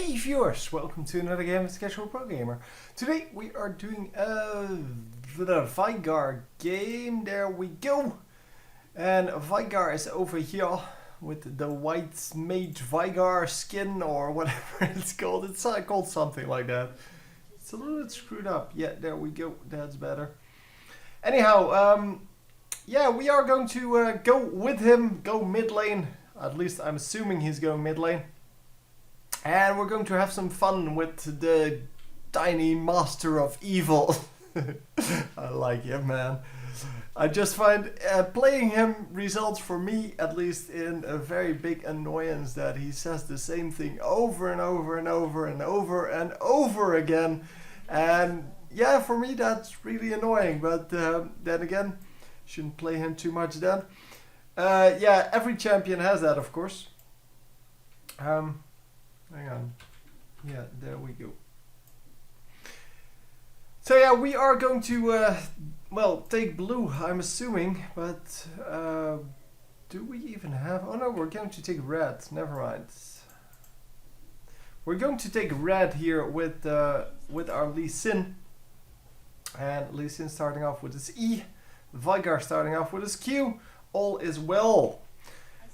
Hey viewers, welcome to another game with Casual Pro Gamer. Today we are doing the Veigar game. There we go. And Veigar is over here with the white mage Veigar skin or whatever it's called. It's called something like that. It's a little bit screwed up. Yeah, there we go. That's better. Anyhow, yeah, we are going to go with him, go mid lane. At least I'm assuming he's going mid lane. And we're going to have some fun with the tiny master of evil. I like him, man. I just find playing him results for me, at least, in a very big annoyance that he says the same thing over and over and over and over and over again. And yeah, for me that's really annoying. But then again, shouldn't play him too much then. Yeah, every champion has that, of course. Hang on. Yeah, there we go. So yeah, we are going to, well, take blue, I'm assuming. But do we even have... Oh no, we're going to take red. Never mind. We're going to take red here with our Lee Sin. And Lee Sin starting off with his E. Veigar starting off with his Q. All is well.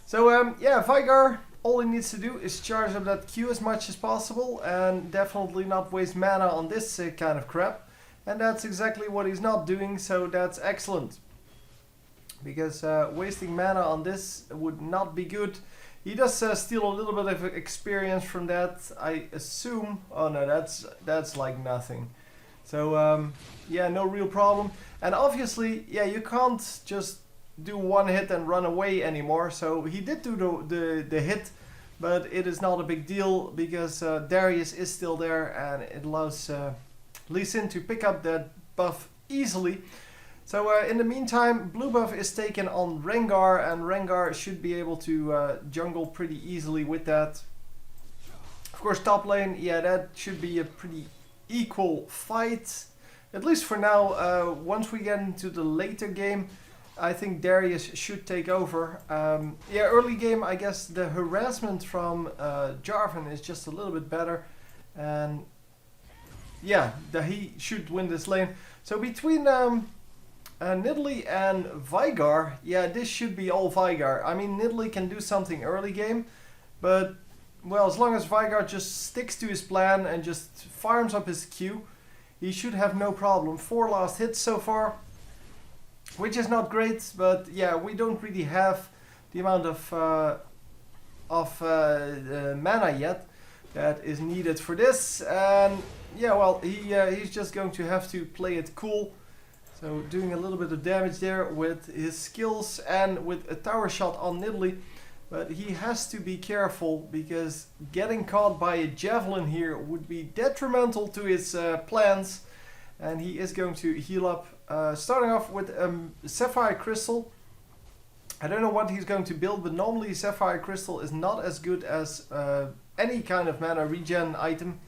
So yeah, Veigar... All he needs to do is charge up that Q as much as possible and definitely not waste mana on this kind of crap. And that's exactly what he's not doing, so that's excellent. Because wasting mana on this would not be good. He does steal a little bit of experience from that, I assume. Oh no, that's like nothing. So yeah, no real problem. And obviously, yeah, you can't just do one hit and run away anymore. So he did do the hit, but it is not a big deal because Darius is still there and it allows Lee Sin to pick up that buff easily. So in the meantime, blue buff is taken on Veigar, and Veigar should be able to jungle pretty easily with that. Of course, top lane, yeah, that should be a pretty equal fight, at least for now. Once we get into the later game, I think Darius should take over. Yeah, early game, I guess the harassment from Jarvan is just a little bit better. And yeah, he should win this lane. So between Nidalee and Veigar, yeah, this should be all Veigar. I mean, Nidalee can do something early game, but well, as long as Veigar just sticks to his plan and just farms up his Q, he should have no problem. 4 last hits so far, which is not great, but yeah, we don't really have the amount of mana yet that is needed for this. And yeah, well, he's just going to have to play it cool. So doing a little bit of damage there with his skills and with a tower shot on Nidalee. But he has to be careful because getting caught by a javelin here would be detrimental to his plans. And he is going to heal up, starting off with Sapphire Crystal. I don't know what he's going to build, but normally Sapphire Crystal is not as good as any kind of mana regen item.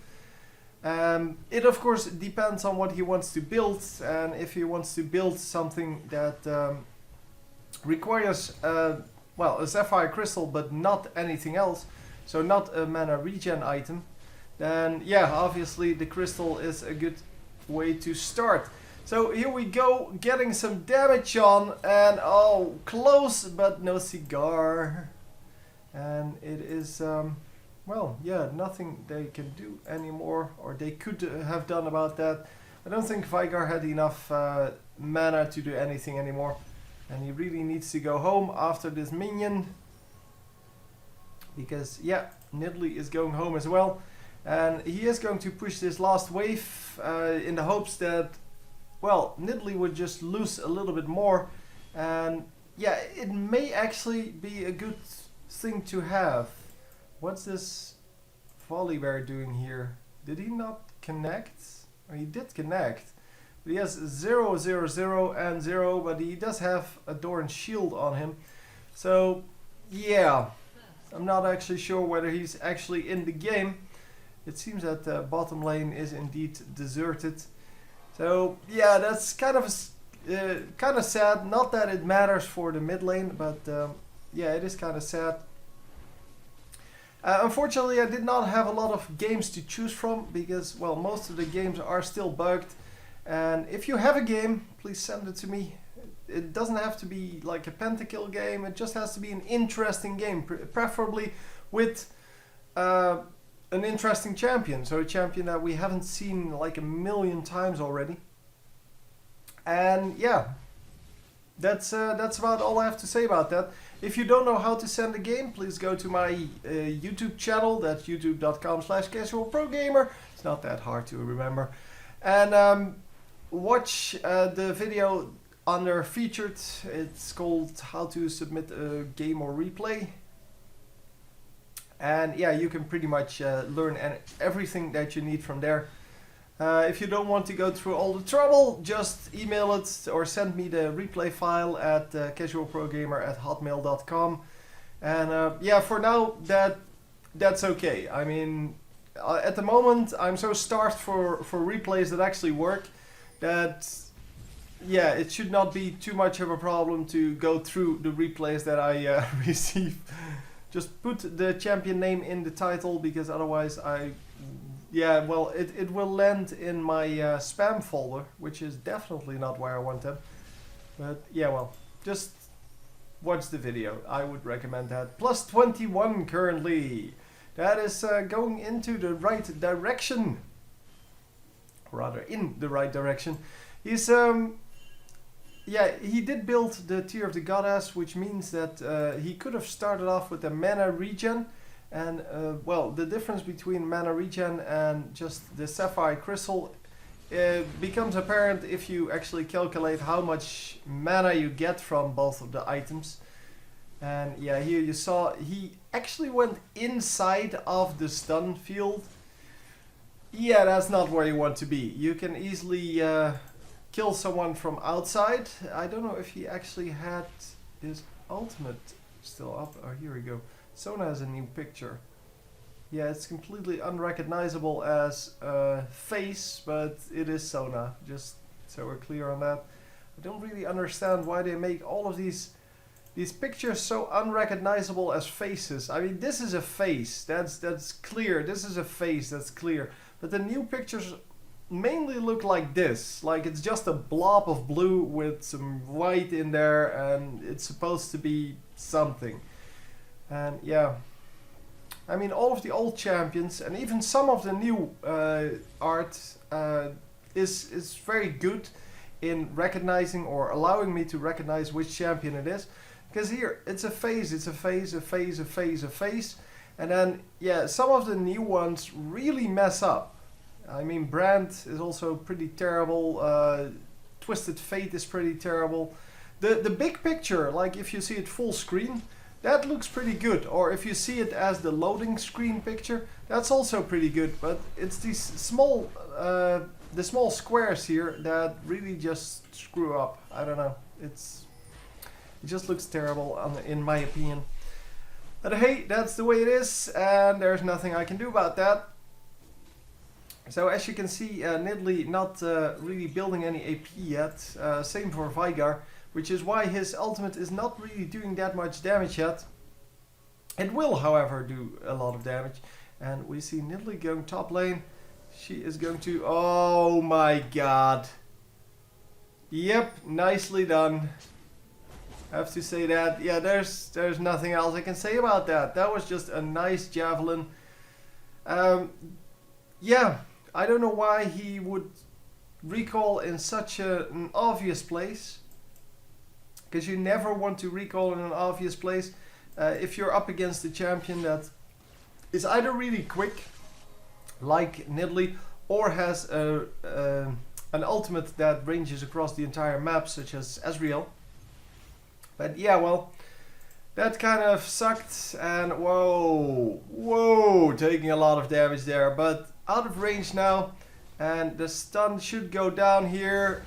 It of course depends on what he wants to build, and if he wants to build something that requires, well, a Sapphire Crystal but not anything else, so not a mana regen item, then yeah, obviously the crystal is a good way to start. So here we go, getting some damage on, and oh, close, but no cigar. And it is, well, yeah, nothing they can do anymore, or they could have done about that. I don't think Veigar had enough mana to do anything anymore. And he really needs to go home after this minion. Because, yeah, Nidalee is going home as well. And he is going to push this last wave in the hopes that, well, Nidalee would just lose a little bit more. And yeah, it may actually be a good thing to have. What's this Volibear doing here? Did he not connect? Or he did connect. But he has 0, 0, 0 and 0, but he does have a Doran shield on him. So yeah, I'm not actually sure whether he's actually in the game. It seems that the bottom lane is indeed deserted. So yeah, that's kind of sad. Not that it matters for the mid lane, but yeah, it is kind of sad. Unfortunately, I did not have a lot of games to choose from because, well, most of the games are still bugged. And if you have a game, please send it to me. It doesn't have to be like a pentakill game, it just has to be an interesting game, preferably with an interesting champion. So a champion that we haven't seen like a million times already. And yeah, that's about all I have to say about that. If you don't know how to send a game, please go to my YouTube channel. That's youtube.com/casualprogamer. It's not that hard to remember. And watch the video under featured. It's called How to Submit a Game or Replay. And yeah, you can pretty much learn everything that you need from there. If you don't want to go through all the trouble, just email it or send me the replay file at casualprogamer@hotmail.com. And yeah, for now that's okay. I mean, at the moment I'm so starved for replays that actually work that yeah, it should not be too much of a problem to go through the replays that I receive. Just put the champion name in the title, because otherwise yeah, well, it will land in my spam folder, which is definitely not where I want them. But yeah, well, just watch the video. I would recommend that. Plus 21 currently. That is going into the right direction. Rather, in the right direction. He's yeah, he did build the Tear of the Goddess, which means that he could have started off with a mana regen. And well, the difference between mana regen and just the Sapphire Crystal becomes apparent if you actually calculate how much mana you get from both of the items. And yeah, here you saw he actually went inside of the stun field. Yeah, that's not where you want to be. You can easily kill someone from outside. I don't know if he actually had his ultimate still up. Oh, here we go. Sona has a new picture. Yeah, it's completely unrecognizable as a face, but it is Sona, just so we're clear on that. I don't really understand why they make all of these pictures so unrecognizable as faces. I mean, this is a face, that's clear. This is a face, that's clear. But the new pictures mainly look like this, like it's just a blob of blue with some white in there, and it's supposed to be something. And yeah, I mean, all of the old champions and even some of the new art is very good in recognizing or allowing me to recognize which champion it is. Because here, it's a phase, it's a phase, a phase, a phase, a phase. And then, yeah, some of the new ones really mess up. I mean, Brand is also pretty terrible. Twisted Fate is pretty terrible. The big picture, like if you see it full screen, that looks pretty good. Or if you see it as the loading screen picture, that's also pretty good. But it's these small, the small squares here that really just screw up. I don't know. It just looks terrible, in my opinion. But hey, that's the way it is, and there's nothing I can do about that. So as you can see, Nidalee not really building any AP yet. Same for Veigar, which is why his ultimate is not really doing that much damage yet. It will, however, do a lot of damage. And we see Nidalee going top lane. She is going to... Oh my god. Yep, nicely done. I have to say that. Yeah, there's nothing else I can say about that. That was just a nice javelin. Yeah, I don't know why he would recall in such an obvious place. Because you never want to recall in an obvious place if you're up against a champion that is either really quick, like Nidalee, or has an ultimate that ranges across the entire map, such as Ezreal. But yeah, well, that kind of sucked, and whoa, taking a lot of damage there, but out of range now, and the stun should go down here.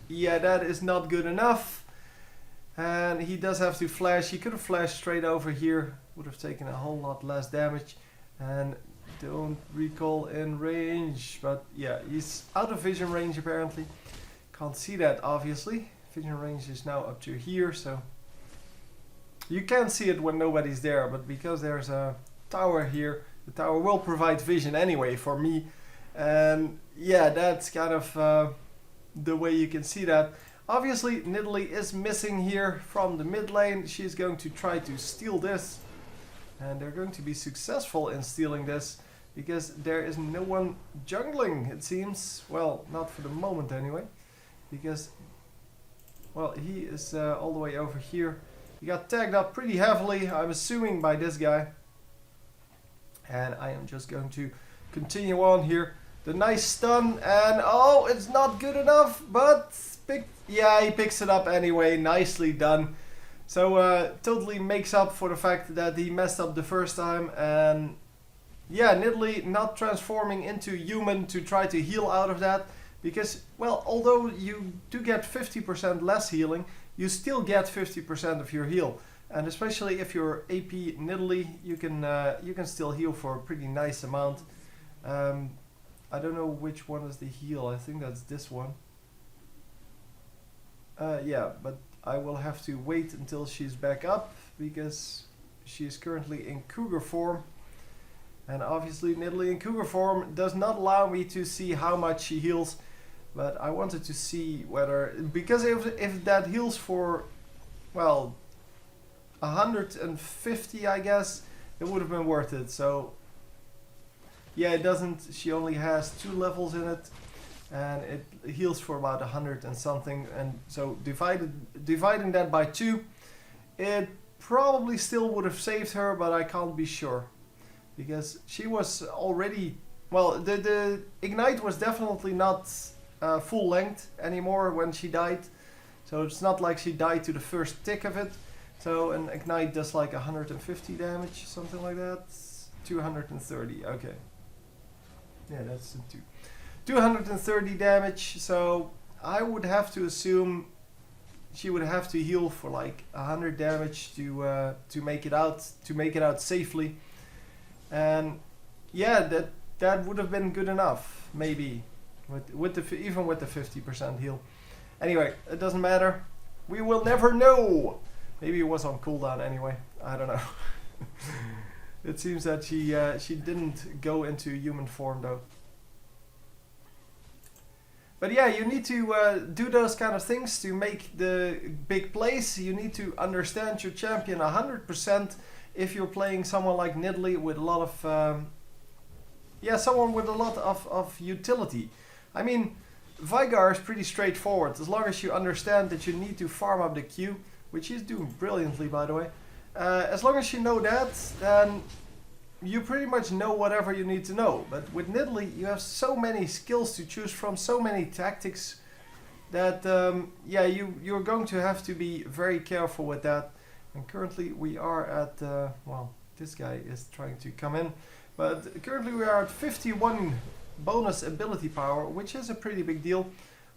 Yeah, that is not good enough, and he does have to flash. He could have flashed straight over here, would have taken a whole lot less damage, and don't recall in range, but yeah, he's out of vision range apparently. Can't see that obviously. Vision range is now up to here, so you can see it when nobody's there, but because there's a tower here. The tower will provide vision anyway for me. And yeah, that's kind of the way you can see that. Obviously, Nidalee is missing here from the mid lane. She's going to try to steal this. And they're going to be successful in stealing this. Because there is no one jungling, it seems. Well, not for the moment anyway. Because, well, he is all the way over here. He got tagged up pretty heavily, I'm assuming, by this guy. And I am just going to continue on here. The nice stun, and oh, it's not good enough, but yeah, he picks it up anyway. Nicely done. So totally makes up for the fact that he messed up the first time. And yeah, Nidalee not transforming into human to try to heal out of that. Because, well, although you do get 50% less healing, you still get 50% of your heal. And especially if you're AP Nidalee, you can still heal for a pretty nice amount. I don't know which one is the heal. I think that's this one. Yeah, but I will have to wait until she's back up because she is currently in Cougar form. And obviously Nidalee in Cougar form does not allow me to see how much she heals. But I wanted to see whether, because if that heals for, well, 150, I guess, it would have been worth it. So yeah, it doesn't. She only has 2 levels in it, and it heals for about 100 and something. And so dividing that by 2, it probably still would have saved her, but I can't be sure because she was already, well, the ignite was definitely not full length anymore when she died. So it's not like she died to the first tick of it. So an ignite does like 150 damage, something like that. 230, okay. Yeah, that's 230 damage. So I would have to assume she would have to heal for like 100 damage to make it out safely. And yeah, that would have been good enough, maybe, even with the 50% heal. Anyway, it doesn't matter. We will never know. Maybe it was on cooldown anyway. I don't know. It seems that she didn't go into human form though. But yeah, you need to do those kind of things to make the big plays. You need to understand your champion 100% if you're playing someone like Nidalee with a lot of someone with a lot of utility. I mean, Veigar is pretty straightforward. As long as you understand that you need to farm up the Q, which he's doing brilliantly, by the way. As long as you know that, then you pretty much know whatever you need to know. But with Nidalee, you have so many skills to choose from, so many tactics, that yeah, you're going to have to be very careful with that. And currently we are at, well, this guy is trying to come in. But currently we are at 51 bonus ability power, which is a pretty big deal.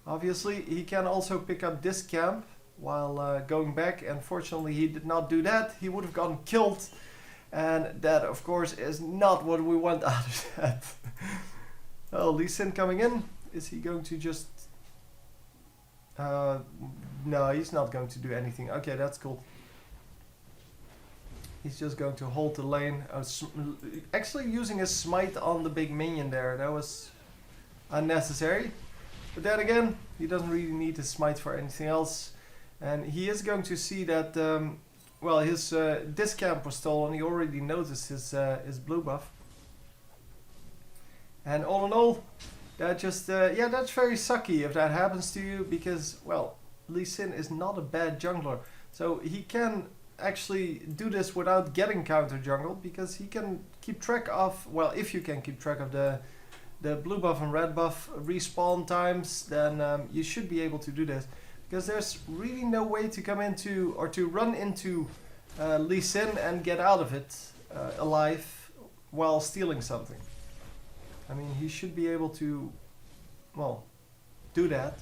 Obviously, he can also pick up this camp while going back. Unfortunately, he did not do that. He would have gotten killed. And that, of course, is not what we want out of that. Oh, Lee Sin coming in. Is he going to just... no, he's not going to do anything. Okay, that's cool. He's just going to hold the lane. Actually using a smite on the big minion there. That was unnecessary. But then again, he doesn't really need to smite for anything else. And he is going to see that, well, his this camp was stolen. He already noticed his blue buff. And all in all, that just, yeah, that's very sucky if that happens to you. Because, well, Lee Sin is not a bad jungler. So he can actually do this without getting counter jungle, because he can keep track of, well, if you can keep track of the blue buff and red buff respawn times, then you should be able to do this, because there's really no way to come into or to run into Lee Sin and get out of it alive while stealing something. I mean, he should be able to, well, do that.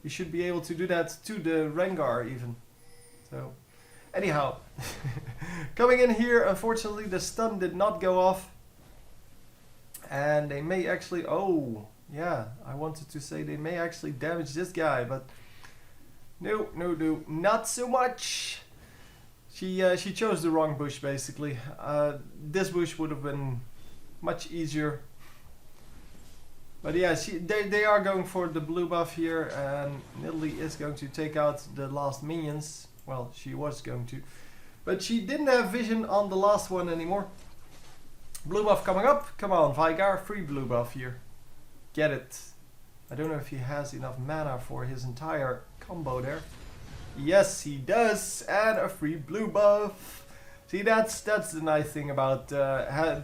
He should be able to do that to the Rengar even. So anyhow, coming in here, unfortunately the stun did not go off. And they may actually, oh, yeah, I wanted to say they may actually damage this guy, but no, not so much. She chose the wrong bush basically. This bush would have been much easier. But yeah, they are going for the blue buff here, and Nidalee is going to take out the last minions. Well, she was going to. But she didn't have vision on the last one anymore. Blue buff coming up. Come on, Veigar, free blue buff here. Get it. I don't know if he has enough mana for his entire combo there. Yes, he does. And a free blue buff. See, that's the nice thing about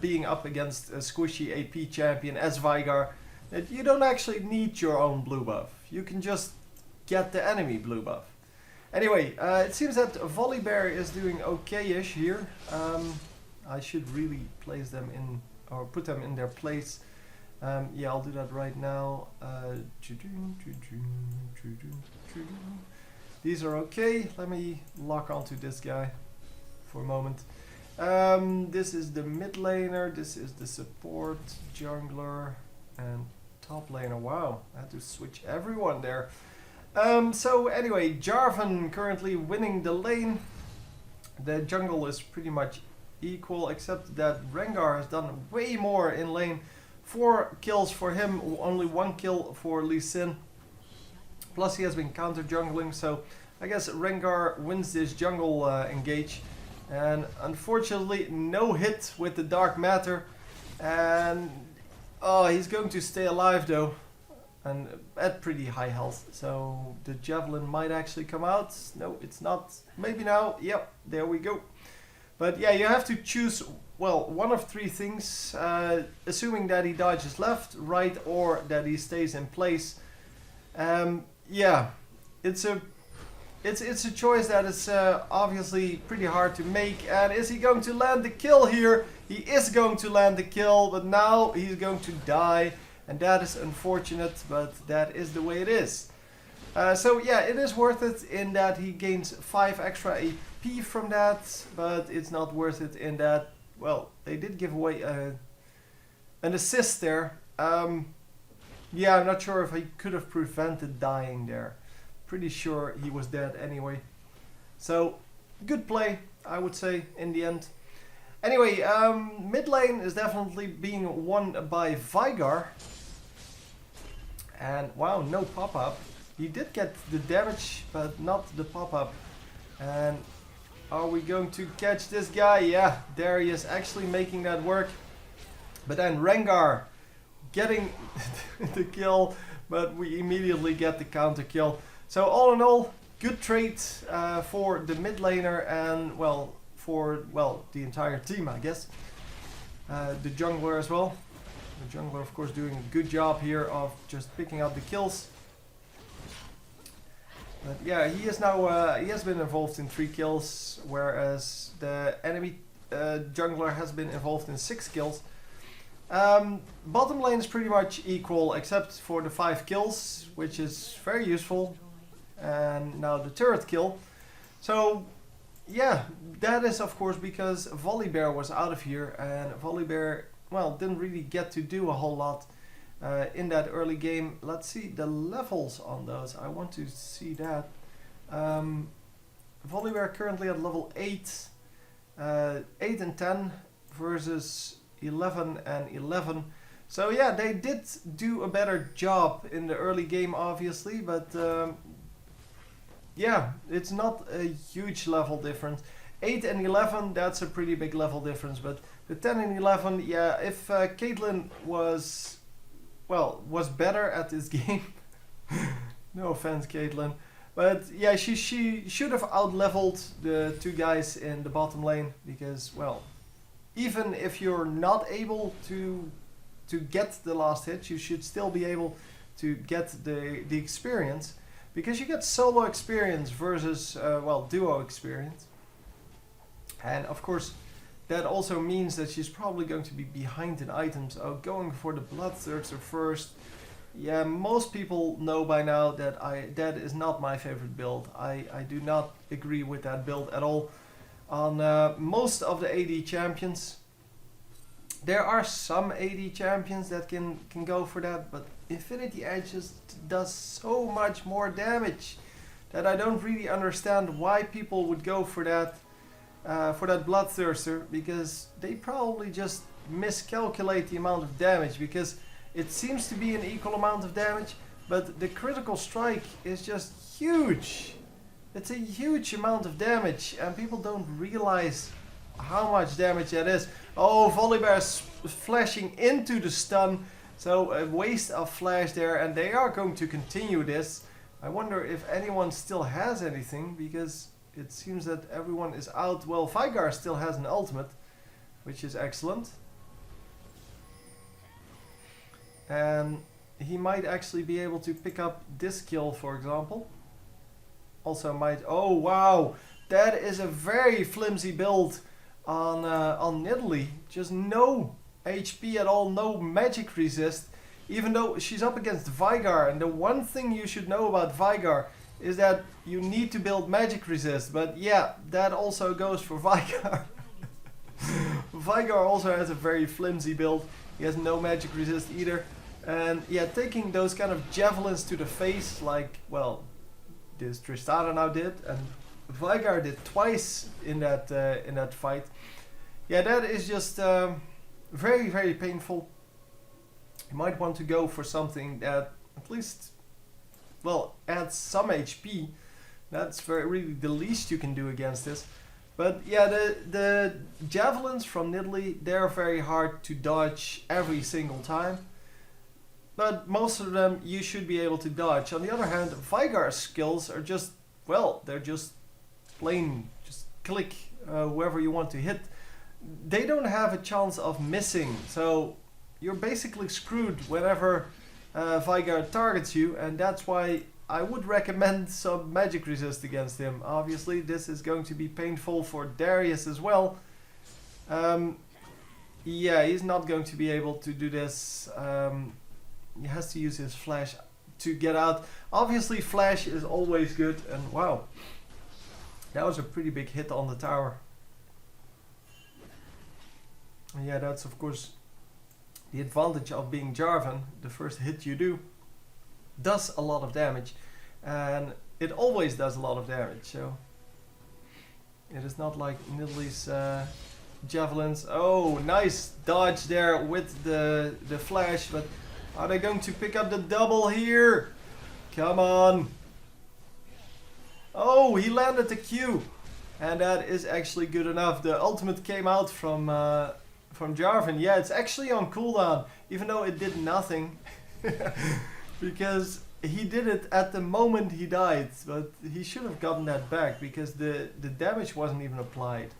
being up against a squishy AP champion as Veigar. That you don't actually need your own blue buff. You can just get the enemy blue buff. Anyway, it seems that Volibear is doing okay-ish here. I should really place them in, or put them in their place. Yeah, I'll do that right now. These are okay. Let me lock onto this guy for a moment. This is the mid laner. This is the support, jungler, and top laner. Wow, I had to switch everyone there. So anyway, Jarvan currently winning the lane. The jungle is pretty much equal, except that Rengar has done way more in lane. 4 kills for him, only 1 kill for Lee Sin. Plus he has been counter jungling, so I guess Rengar wins this jungle engage. And unfortunately no hit with the dark matter. And oh, he's going to stay alive though. And at pretty high health, so the javelin might actually come out. No, it's not. Maybe now. Yep, there we go. But yeah, you have to choose, well, one of 3 things, assuming that he dodges left, right, or that he stays in place. Yeah, it's a choice that is obviously pretty hard to make. And is he going to land the kill here? He is going to land the kill, but now he's going to die. And that is unfortunate, but that is the way it is. So yeah, it is worth it in that he gains 5 extra AP from that, but it's not worth it in that, well, they did give away an assist there. Yeah, I'm not sure if he could have prevented dying there. Pretty sure he was dead anyway. So, good play, I would say, in the end. Anyway, mid lane is definitely being won by Veigar. And wow, no pop-up. He did get the damage, but not the pop-up. And are we going to catch this guy? Yeah, there he is, actually making that work. But then Rengar getting the kill, but we immediately get the counter kill. So all in all, good trade for the mid laner and well, for the entire team, I guess. The jungler as well. The jungler, of course, doing a good job here of just picking up the kills. But yeah, he is now he has been involved in 3 kills, whereas the enemy jungler has been involved in 6 kills. Bottom lane is pretty much equal, except for the 5 kills, which is very useful. And now the turret kill. So yeah, that is of course because Volibear was out of here, and Volibear, well, didn't really get to do a whole lot in that early game. Let's see the levels on those. I want to see that. Volibear currently at level 8, 8 and 10 versus 11 and 11. So yeah, they did do a better job in the early game, obviously, but yeah, it's not a huge level difference. 8 and 11, that's a pretty big level difference, but the 10 and 11, yeah, if Caitlyn was better at this game, no offense Caitlyn, but yeah, she should have out-leveled the 2 guys in the bottom lane, because, well, even if you're not able to get the last hit, you should still be able to get the experience, because you get solo experience versus, well, duo experience. And of course, that also means that she's probably going to be behind in items. Oh, going for the Bloodthirster first. Yeah, most people know by now that that is not my favorite build. I do not agree with that build at all. On most of the AD champions, there are some AD champions that can go for that, but Infinity Edge just does so much more damage that I don't really understand why people would go for that. for that Bloodthirster, because they probably just miscalculate the amount of damage, because it seems to be an equal amount of damage, but the critical strike is just huge. It's a huge amount of damage, and people don't realize how much damage that is. Oh, Volibear is flashing into the stun, so a waste of flash there, and they are going to continue this. I wonder if anyone still has anything, because it seems that everyone is out. Well, Veigar still has an ultimate, which is excellent. And he might actually be able to pick up this kill, for example. Also might... Oh, wow! That is a very flimsy build on Nidalee. Just no HP at all, no magic resist. Even though she's up against Veigar, and the one thing you should know about Veigar is that you need to build magic resist. But yeah, that also goes for Veigar. Veigar also has a very flimsy build. He has no magic resist either. And yeah, taking those kind of javelins to the face, like, well, this Tristana now did, and Veigar did twice in that fight. Yeah, that is just very, very painful. You might want to go for something that at least, well, adds some HP. That's really the least you can do against this. But yeah, the javelins from Nidalee, they're very hard to dodge every single time. But most of them you should be able to dodge. On the other hand, Veigar's skills are just, well, they're just plain, just click whoever you want to hit. They don't have a chance of missing, so you're basically screwed whenever Veigar targets you, and that's why I would recommend some magic resist against him. Obviously, this is going to be painful for Darius as well. Yeah, he's not going to be able to do this. He has to use his flash to get out. Obviously, flash is always good, and wow, that was a pretty big hit on the tower. And yeah, that's of course the advantage of being Jarvan. The first hit you do does a lot of damage, and it always does a lot of damage, so it is not like Nidalee's javelins. Oh, nice dodge there with the flash, but are they going to pick up the double here? Come on. Oh, he landed the Q, and that is actually good enough. The ultimate came out from Jarvan. Yeah, it's actually on cooldown, even though it did nothing. Because he did it at the moment he died, but he should have gotten that back because the damage wasn't even applied.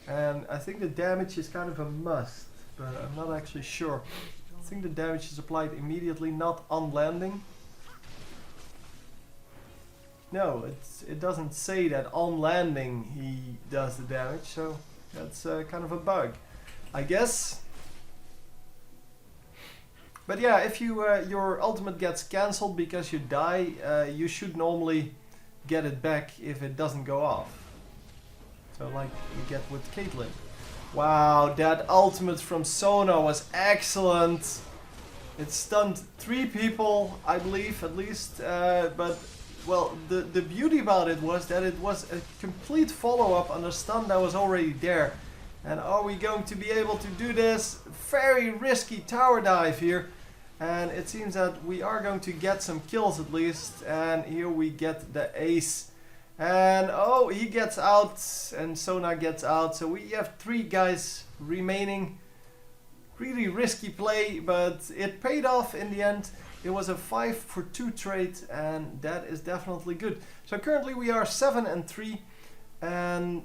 And I think the damage is kind of a must, but I'm not actually sure. I think the damage is applied immediately, not on landing. No, it doesn't say that on landing he does the damage, so that's kind of a bug, I guess. But yeah, if you your ultimate gets cancelled because you die, you should normally get it back if it doesn't go off. So like you get with Caitlyn. Wow, that ultimate from Sona was excellent. It stunned 3 people, I believe, at least. But well, the beauty about it was that it was a complete follow-up on the stun that was already there. And are we going to be able to do this? Very risky tower dive here. And it seems that we are going to get some kills at least. And here we get the ace. And oh, he gets out and Sona gets out. So we have 3 guys remaining. Really risky play, but it paid off in the end. It was a 5-for-2 trade, and that is definitely good. So currently we are 7-3, and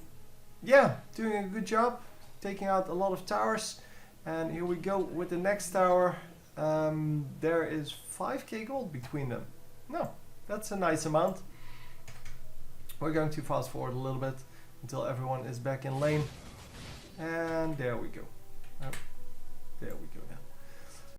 yeah, doing a good job, taking out a lot of towers. And here we go with the next tower. There is 5k gold between them. No, that's a nice amount. We're going to fast forward a little bit until everyone is back in lane. And there we go. Oh, there we go.